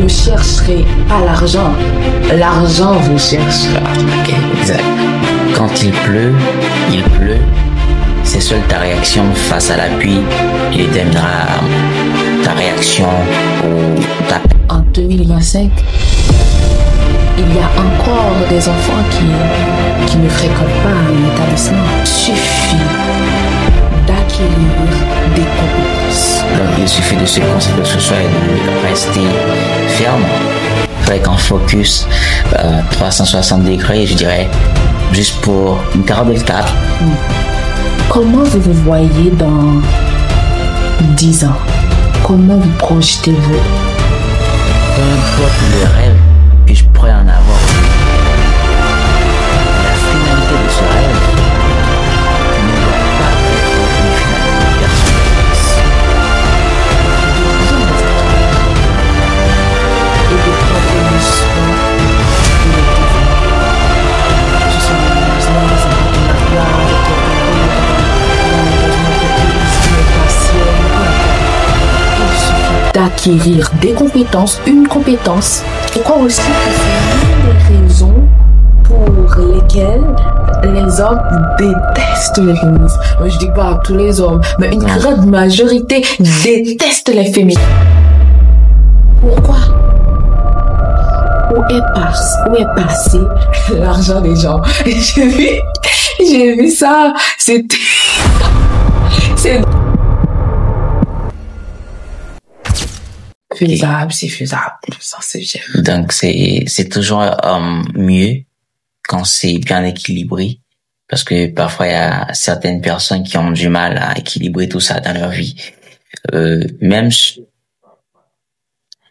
vous chercherez pas l'argent. L'argent vous cherchera. Ok, exact. Quand il pleut, c'est seule ta réaction face à la pluie qui déterminera ta réaction ou ta... En 2025, il y a encore des enfants qui ne fréquentent pas un établissement. Il suffit d'acquérir des compétences. Donc, il suffit de se concentrer sur soi et de rester ferme. Avec un focus 360 degrés, je dirais, juste pour une carotte de 4. Comment vous vous voyez dans 10 ans? Comment vous projetez-vous? Peu importe le rêve que je pourrais en avoir, la finalité de ce rêve ne doit pas être une finalité personnelle. Et de prendre le soin de l'équipe. Que ce soit dans le business, en partenariat, avec d'acquérir des compétences, une compétence. Je crois aussi que c'est l'une des raisons pour lesquelles les hommes détestent les féministes. Moi, je dis pas tous les hommes, mais une grande majorité déteste les féministes. Pourquoi? Où est passé l'argent des gens? J'ai vu ça. C'est faisable, c'est faisable. Ça, c'est génial. Donc, c'est toujours mieux quand c'est bien équilibré. Parce que parfois, il y a certaines personnes qui ont du mal à équilibrer tout ça dans leur vie. Même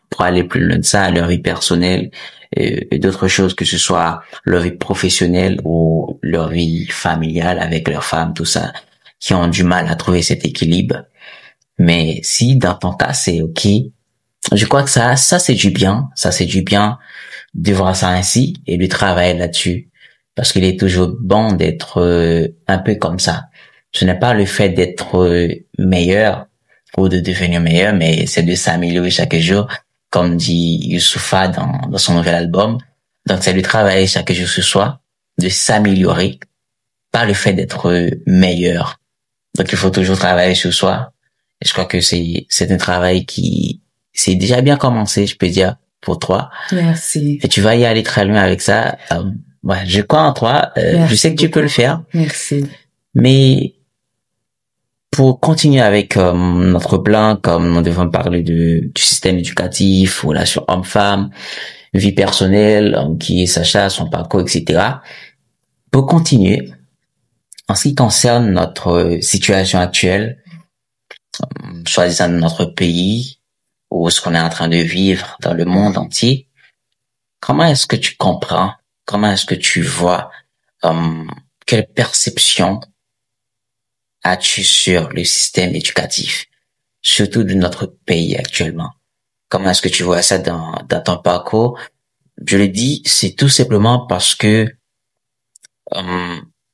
pour aller plus loin de ça, leur vie personnelle et d'autres choses, que ce soit leur vie professionnelle ou leur vie familiale avec leur femme, tout ça, qui ont du mal à trouver cet équilibre. Mais si dans ton cas, c'est OK, je crois que ça c'est du bien. Ça, c'est du bien de voir ça ainsi et de travailler là-dessus. Parce qu'il est toujours bon d'être un peu comme ça. Ce n'est pas le fait d'être meilleur ou de devenir meilleur, mais c'est de s'améliorer chaque jour, comme dit Youssoupha dans son nouvel album. Donc, c'est de travailler chaque jour sur soi, de s'améliorer, pas le fait d'être meilleur. Donc, il faut toujours travailler sur soi. Et je crois que c'est un travail qui c'est déjà bien commencé, je peux dire, pour toi. Merci. Et tu vas y aller très loin avec ça. Ouais, je crois en toi. Je sais que tu peux le faire. Merci. Mais pour continuer avec notre plan, comme nous devons parler du système éducatif, relations hommes-femmes, vie personnelle, qui est Sacha, son parcours, etc. Pour continuer, en ce qui concerne notre situation actuelle, choisissant notre pays, ou ce qu'on est en train de vivre dans le monde entier, comment est-ce que tu comprends, comment est-ce que tu vois, quelle perception as-tu sur le système éducatif, surtout de notre pays actuellement? Comment est-ce que tu vois ça dans ton parcours? Je le dis, c'est tout simplement parce que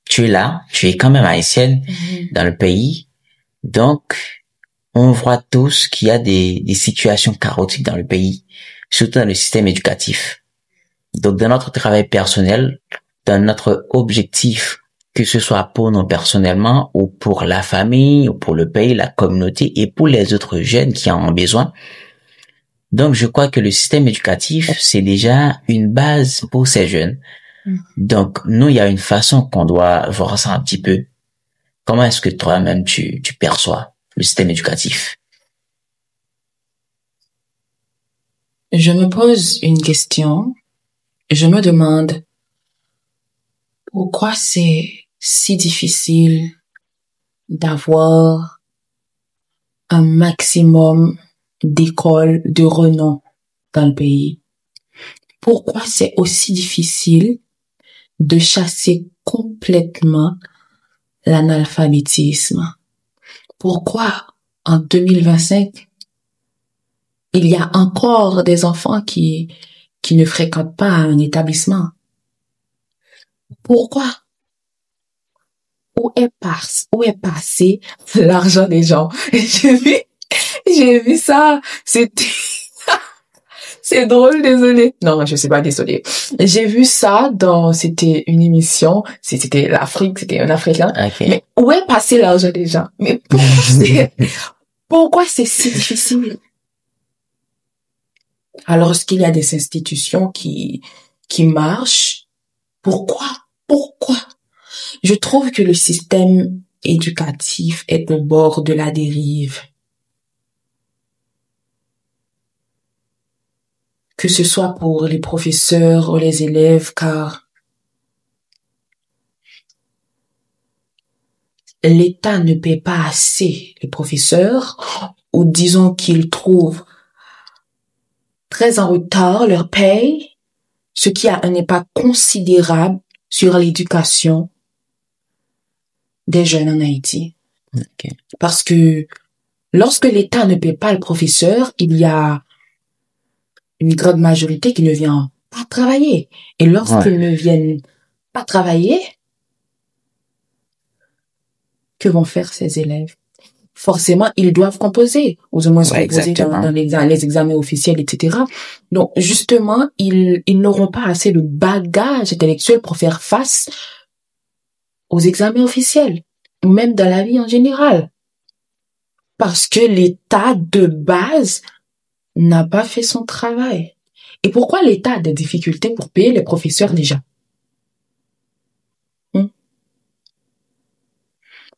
tu es là, tu es quand même haïtienne dans le pays, donc on voit tous qu'il y a des situations chaotiques dans le pays, surtout dans le système éducatif. Donc, dans notre travail personnel, dans notre objectif, que ce soit pour nous personnellement ou pour la famille ou pour le pays, la communauté et pour les autres jeunes qui en ont besoin. Donc, je crois que le système éducatif, c'est déjà une base pour ces jeunes. Donc, nous, il y a une façon qu'on doit voir ça un petit peu. Comment est-ce que toi-même tu perçois le système éducatif? Je me pose une question. Je me demande pourquoi c'est si difficile d'avoir un maximum d'écoles de renom dans le pays. Pourquoi c'est aussi difficile de chasser complètement l'analphabétisme? Pourquoi en 2025, il y a encore des enfants qui ne fréquentent pas un établissement? Pourquoi? Où est passé l'argent des gens? J'ai vu ça. C'est C'est drôle, désolé. Non, je sais pas, désolé. J'ai vu ça c'était une émission, c'était l'Afrique, c'était un Africain. Ok. Mais où est passé l'argent déjà? Mais pourquoi c'est si difficile? Alors, est-ce qu'il y a des institutions qui marchent? Pourquoi? Je trouve que le système éducatif est au bord de la dérive. Que ce soit pour les professeurs ou les élèves, car l'État ne paie pas assez les professeurs, ou disons qu'ils trouvent très en retard leur paye, ce qui a un impact considérable sur l'éducation des jeunes en Haïti. Ok. Parce que lorsque l'État ne paie pas le professeur, il y a une grande majorité qui ne vient pas travailler. Et lorsqu'ils ne viennent pas travailler, que vont faire ces élèves? Forcément, ils doivent composer, ou au moins composer dans les examens officiels, etc. Donc, justement, ils n'auront pas assez de bagage intellectuel pour faire face aux examens officiels, ou même dans la vie en général. Parce que l'État, de base, n'a pas fait son travail. Et pourquoi l'État a des difficultés pour payer les professeurs déjà?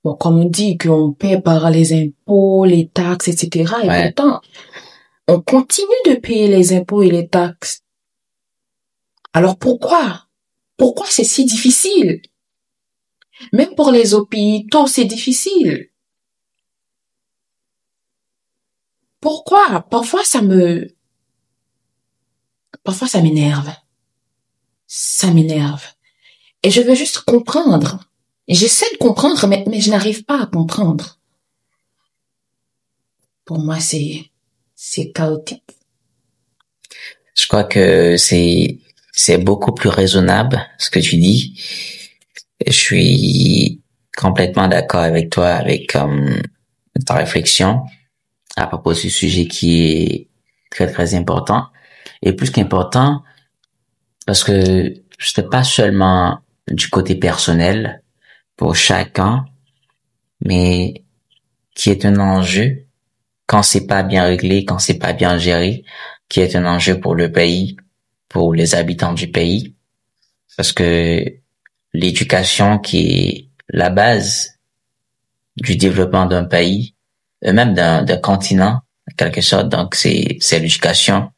Bon, comme on dit qu'on paie par les impôts, les taxes, etc. Et pourtant, on continue de payer les impôts et les taxes. Alors pourquoi? Pourquoi c'est si difficile? Même pour les hôpitaux, c'est difficile. Pourquoi? Parfois ça m'énerve. Ça m'énerve. Et je veux juste comprendre. J'essaie de comprendre, mais je n'arrive pas à comprendre. Pour moi, c'est chaotique. Je crois que c'est beaucoup plus raisonnable ce que tu dis. Je suis complètement d'accord avec toi, avec ta réflexion à propos de ce sujet qui est très très important, et plus qu'important parce que c'est pas seulement du côté personnel pour chacun, mais qui est un enjeu quand c'est pas bien réglé, quand c'est pas bien géré, qui est un enjeu pour le pays, pour les habitants du pays, parce que l'éducation qui est la base du développement d'un pays, même d'un continent, en quelque sorte. Donc c'est l'éducation,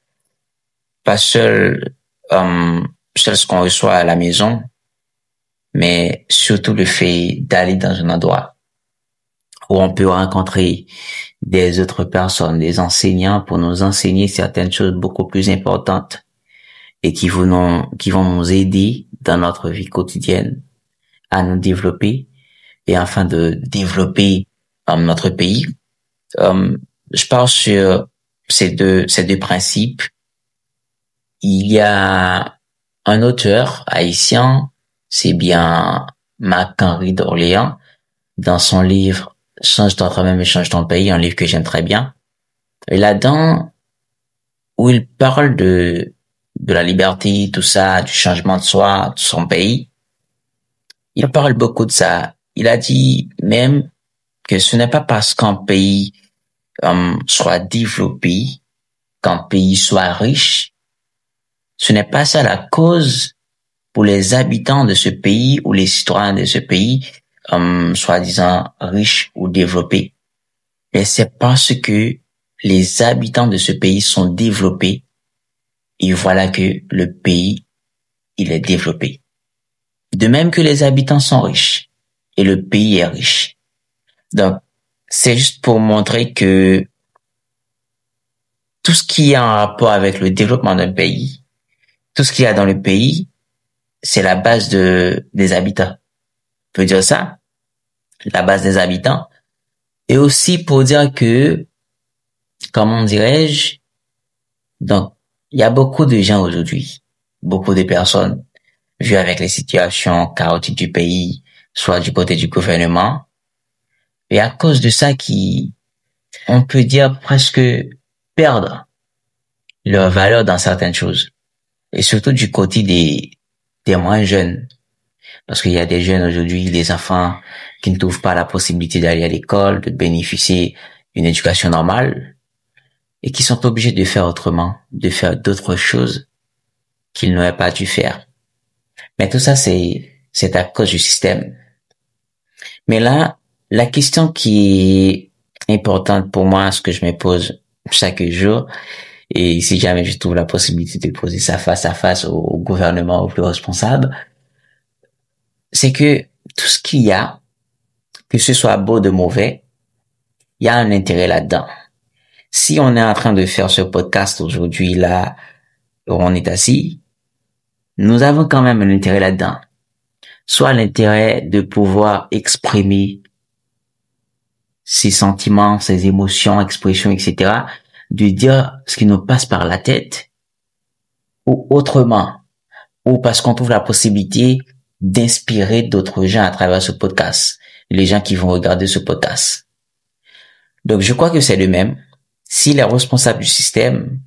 pas seul ce qu'on reçoit à la maison, mais surtout le fait d'aller dans un endroit où on peut rencontrer des autres personnes, des enseignants pour nous enseigner certaines choses beaucoup plus importantes et qui vont nous aider dans notre vie quotidienne à nous développer et afin de développer notre pays. Je parle sur ces deux principes. Il y a un auteur haïtien, c'est bien Marc-Henri d'Orléans, dans son livre Change ton toi-même et change ton pays, un livre que j'aime très bien. Et là-dedans, où il parle de la liberté, tout ça, du changement de soi, de son pays, il parle beaucoup de ça. Il a dit même que ce n'est pas parce qu'un pays soit développé, qu'un pays soit riche, ce n'est pas ça la cause pour les habitants de ce pays ou les citoyens de ce pays, soi-disant riches ou développés. Mais c'est parce que les habitants de ce pays sont développés et voilà que le pays, il est développé. De même que les habitants sont riches et le pays est riche. Donc, c'est juste pour montrer que tout ce qui est en rapport avec le développement d'un pays, tout ce qu'il y a dans le pays, c'est la base des habitants. On peut dire ça, la base des habitants. Et aussi pour dire que, comment dirais-je, donc, il y a beaucoup de gens aujourd'hui, beaucoup de personnes, vues avec les situations chaotiques du pays, soit du côté du gouvernement, et à cause de ça on peut dire presque perdre leur valeur dans certaines choses. Et surtout du côté des moins jeunes. Parce qu'il y a des jeunes aujourd'hui, des enfants qui ne trouvent pas la possibilité d'aller à l'école, de bénéficier d'une éducation normale, et qui sont obligés de faire autrement, de faire d'autres choses qu'ils n'auraient pas dû faire. Mais tout ça, c'est à cause du système. Mais là, la question qui est importante pour moi, ce que je me pose chaque jour, et si jamais je trouve la possibilité de poser ça face à face au gouvernement, aux plus responsables, c'est que tout ce qu'il y a, que ce soit beau de mauvais, il y a un intérêt là-dedans. Si on est en train de faire ce podcast aujourd'hui, là, où on est assis, nous avons quand même un intérêt là-dedans. Soit l'intérêt de pouvoir exprimer ses sentiments, ses émotions, expressions, etc., de dire ce qui nous passe par la tête, ou autrement, ou parce qu'on trouve la possibilité d'inspirer d'autres gens à travers ce podcast, les gens qui vont regarder ce podcast. Donc, je crois que c'est le même. Si les responsables du système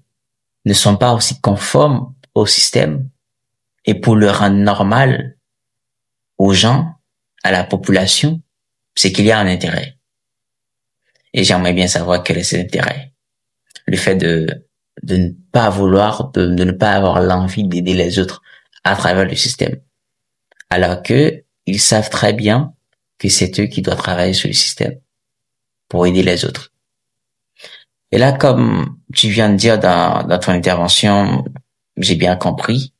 ne sont pas aussi conformes au système, et pour le rendre normal aux gens, à la population, c'est qu'il y a un intérêt. Et j'aimerais bien savoir quel est cet intérêt. Le fait de ne pas vouloir, de ne pas avoir l'envie d'aider les autres à travers le système. Alors que ils savent très bien que c'est eux qui doivent travailler sur le système pour aider les autres. Et là, comme tu viens de dire dans ton intervention, j'ai bien compris,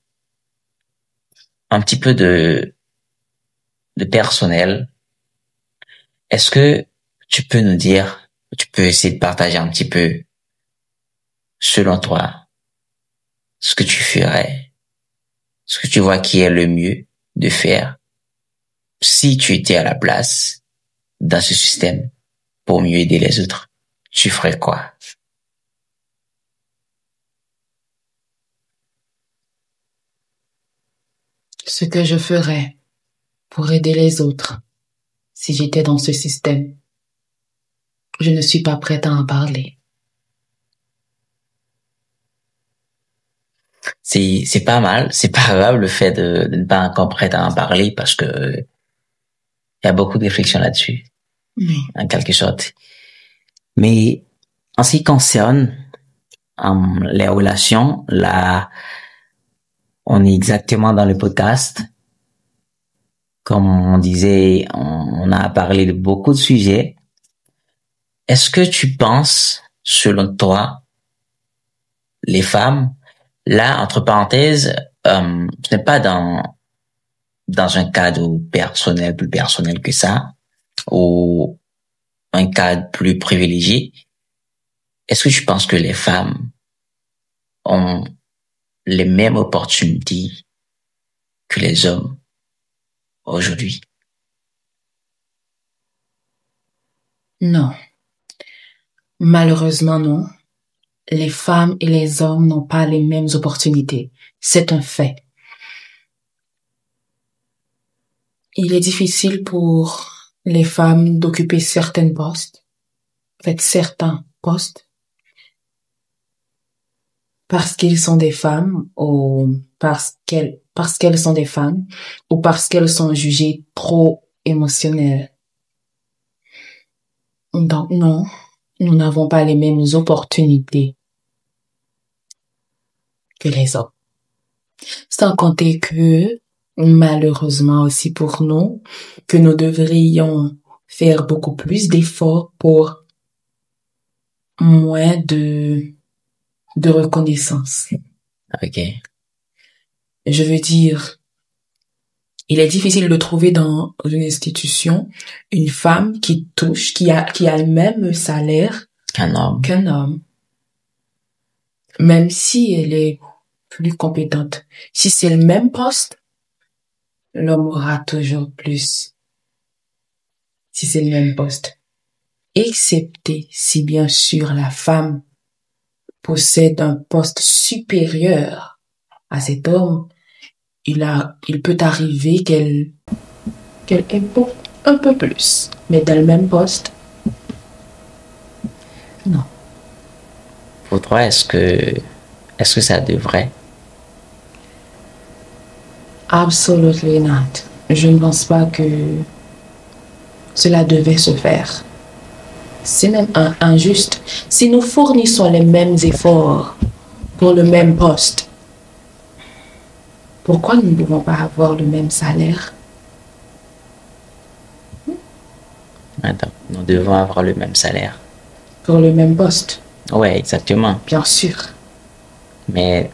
un petit peu de personnel. Est-ce que tu peux nous dire, tu peux essayer de partager un petit peu, selon toi, ce que tu ferais, ce que tu vois qui est le mieux de faire si tu étais à la place dans ce système pour mieux aider les autres? Tu ferais quoi? Ce que je ferais pour aider les autres si j'étais dans ce système, je ne suis pas prête à en parler. C'est pas mal, c'est pas grave le fait de ne pas encore prête à en parler parce que il y a beaucoup de réflexion là-dessus, Oui. en quelque sorte. Mais en ce qui concerne les relations, là, on est exactement dans le podcast. Comme on disait, on a parlé de beaucoup de sujets. Est-ce que tu penses, selon toi, les femmes, là, entre parenthèses, ce n'est pas dans un cadre personnel, plus personnel que ça, ou un cadre plus privilégié, est-ce que tu penses que les femmes ont les mêmes opportunités que les hommes aujourd'hui? Non. Malheureusement, non. Les femmes et les hommes n'ont pas les mêmes opportunités. C'est un fait. Il est difficile pour les femmes d'occuper certains postes, parce qu'ils sont des femmes ou parce qu'elles sont des femmes ou parce qu'elles sont jugées trop émotionnelles. Donc non, nous n'avons pas les mêmes opportunités que les hommes. Sans compter que, malheureusement aussi pour nous, que nous devrions faire beaucoup plus d'efforts pour moins de reconnaissance. Ok. Je veux dire, il est difficile de trouver dans une institution une femme qui a le même salaire qu'un homme. Même si elle est plus compétente. Si c'est le même poste, l'homme aura toujours plus. Si c'est le même poste. Excepté si bien sûr la femme possède un poste supérieur à cet homme, il peut arriver qu'elle ait un peu plus. Mais dans le même poste, non. Pour toi, est-ce que Est-ce que ça devrait? Absolutely not. Je ne pense pas que cela devait se faire. C'est même injuste. Si nous fournissons les mêmes efforts pour le même poste, pourquoi nous ne pouvons pas avoir le même salaire? Attends, nous devons avoir le même salaire. Pour le même poste? Oui, exactement. Bien sûr. Mais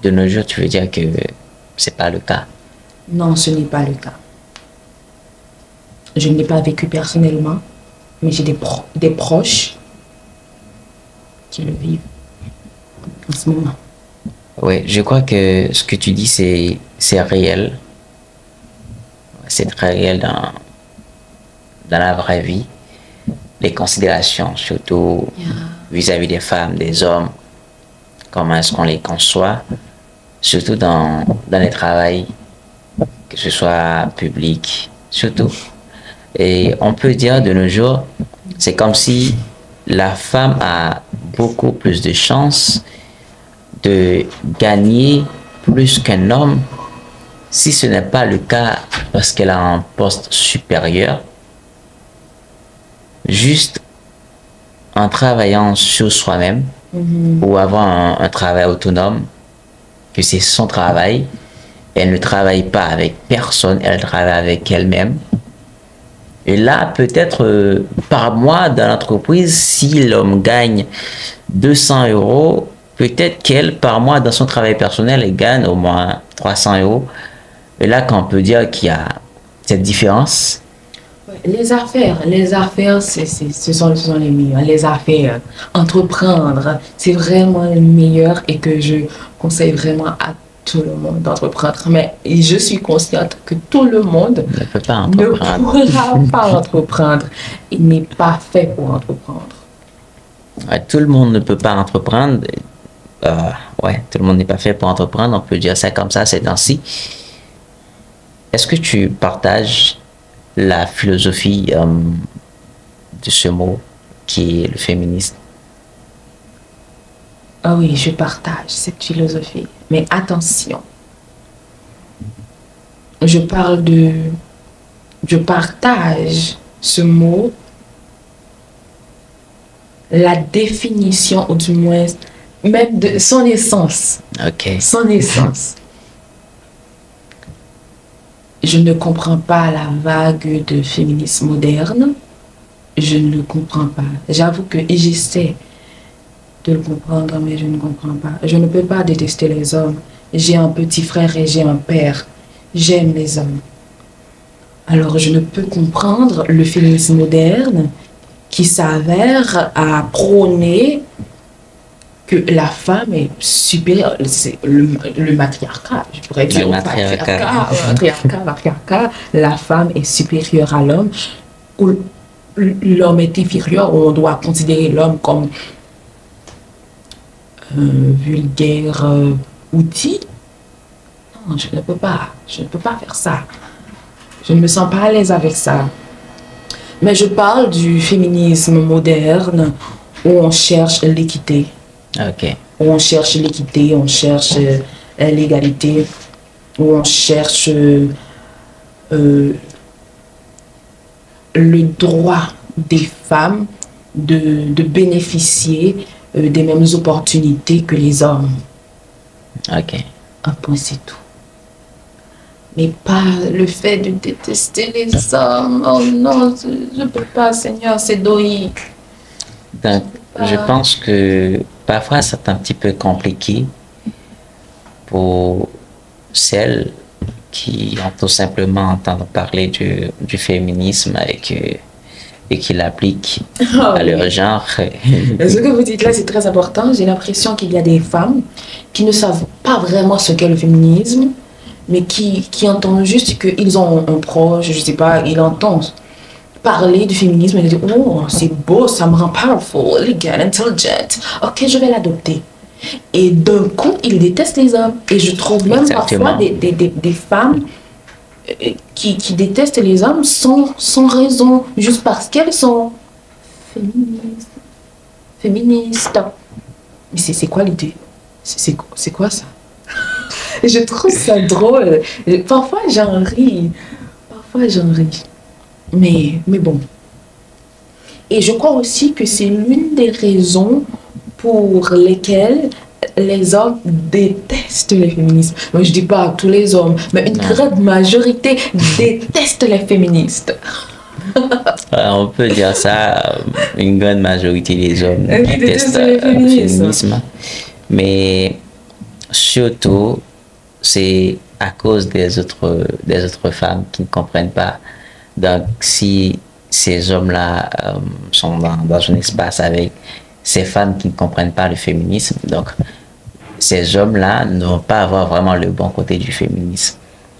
de nos jours, tu veux dire que c'est pas le cas? Non, ce n'est pas le cas. Je ne l'ai pas vécu personnellement, mais j'ai des proches qui le vivent en ce moment. Oui, je crois que ce que tu dis, c'est réel. C'est très réel dans la vraie vie. Les considérations, surtout vis-à-vis des femmes, des hommes, comment est-ce qu'on les conçoit, surtout dans les travails, que ce soit public, surtout. Et on peut dire de nos jours, c'est comme si la femme a beaucoup plus de chances de gagner plus qu'un homme, si ce n'est pas le cas parce qu'elle a un poste supérieur, juste en travaillant sur soi-même ou avoir un travail autonome, que c'est son travail, elle ne travaille pas avec personne, elle travaille avec elle-même. Et là, peut-être par mois dans l'entreprise, si l'homme gagne 200 €, peut-être qu'elle, par mois, dans son travail personnel, elle gagne au moins 300 €. Et là, quand on peut dire qu'il y a cette différence. Les affaires, ce sont les meilleures. Les affaires, entreprendre, c'est vraiment le meilleur et que je conseille vraiment à tout le monde d'entreprendre. Mais je suis consciente que tout le monde ne peut pas ne pourra pas entreprendre. Il n'est pas fait pour entreprendre. Ouais, tout le monde ne peut pas entreprendre. Tout le monde n'est pas fait pour entreprendre. On peut dire ça comme ça, ces temps-ci. Est-ce que tu partages la philosophie de ce mot qui est le féminisme? Ah oui, je partage cette philosophie. Mais attention, je partage ce mot, la définition, ou du moins, même de son essence. Ok. Son essence. Je ne comprends pas la vague de féminisme moderne. Je ne le comprends pas. J'avoue que j'essaie de le comprendre, mais je ne comprends pas. Je ne peux pas détester les hommes. J'ai un petit frère et j'ai un père. J'aime les hommes. Alors je ne peux comprendre le féminisme moderne qui s'avère à prôner que la femme est supérieure. C'est le matriarcat, je pourrais dire. Le matriarcat. Matriarcat. La femme est supérieure à l'homme. Ou l'homme est inférieur, ou on doit considérer l'homme comme vulgaire outil. Non, je ne peux pas faire ça. Je ne me sens pas à l'aise avec ça. Mais je parle du féminisme moderne où on cherche l'équité. Ok. Où on cherche l'équité, on cherche l'égalité, où on cherche le droit des femmes de bénéficier des mêmes opportunités que les hommes. Ok. Un point, c'est tout. Mais pas le fait de détester les hommes. Oh non, je ne peux pas, Seigneur, c'est doïque. Donc, je pense que parfois c'est un petit peu compliqué pour celles qui ont tout simplement entendu parler du féminisme et qui l'appliquent à leur genre. Ce que vous dites là, c'est très important. J'ai l'impression qu'il y a des femmes qui ne savent pas vraiment ce qu'est le féminisme, mais qui entendent juste qu'ils ont un proche, je sais pas, ils entendent parler du féminisme et ils disent « Oh, c'est beau, ça me rend powerful, elegant, intelligent. Ok, je vais l'adopter. » Et d'un coup, ils détestent les hommes. Et je trouve même parfois des femmes qui détestent les hommes sans raison, juste parce qu'elles sont féministes. Mais c'est quoi l'idée? c'est quoi ça? Je trouve ça drôle. Parfois j'en ris. Parfois j'en ris. Mais bon. Et je crois aussi que c'est l'une des raisons pour lesquelles les hommes détestent les féministes. Moi, je dis pas tous les hommes, mais une grande majorité déteste les féministes. On peut dire ça, une grande majorité des hommes détestent le le féminisme. Mais surtout, c'est à cause des autres femmes qui ne comprennent pas. Donc, si ces hommes-là sont dans un espace avec ces femmes qui ne comprennent pas le féminisme, donc ces hommes-là ne vont pas avoir vraiment le bon côté du féminisme.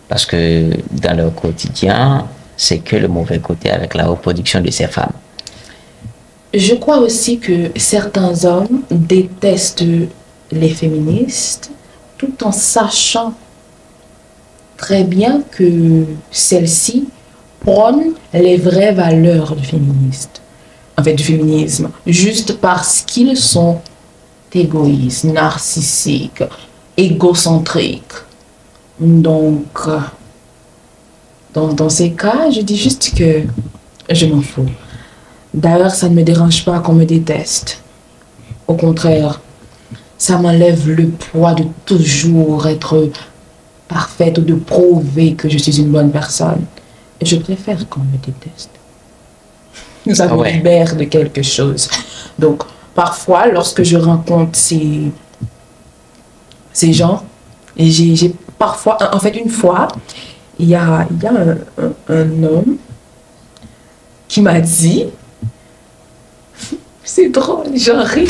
Parce que dans leur quotidien, c'est que le mauvais côté avec la reproduction de ces femmes. Je crois aussi que certains hommes détestent les féministes tout en sachant très bien que celles-ci prônent les vraies valeurs du féminisme, juste parce qu'ils sont égoïstes, narcissiques, égocentriques. Donc, dans ces cas, je dis juste que je m'en fous. D'ailleurs, ça ne me dérange pas qu'on me déteste. Au contraire, ça m'enlève le poids de toujours être parfaite ou de prouver que je suis une bonne personne. Et je préfère qu'on me déteste. Ça me libère de quelque chose. Donc, parfois, lorsque je rencontre ces gens, et j'ai parfois, en fait, une fois, il y a un homme qui m'a dit, c'est drôle, j'en ris.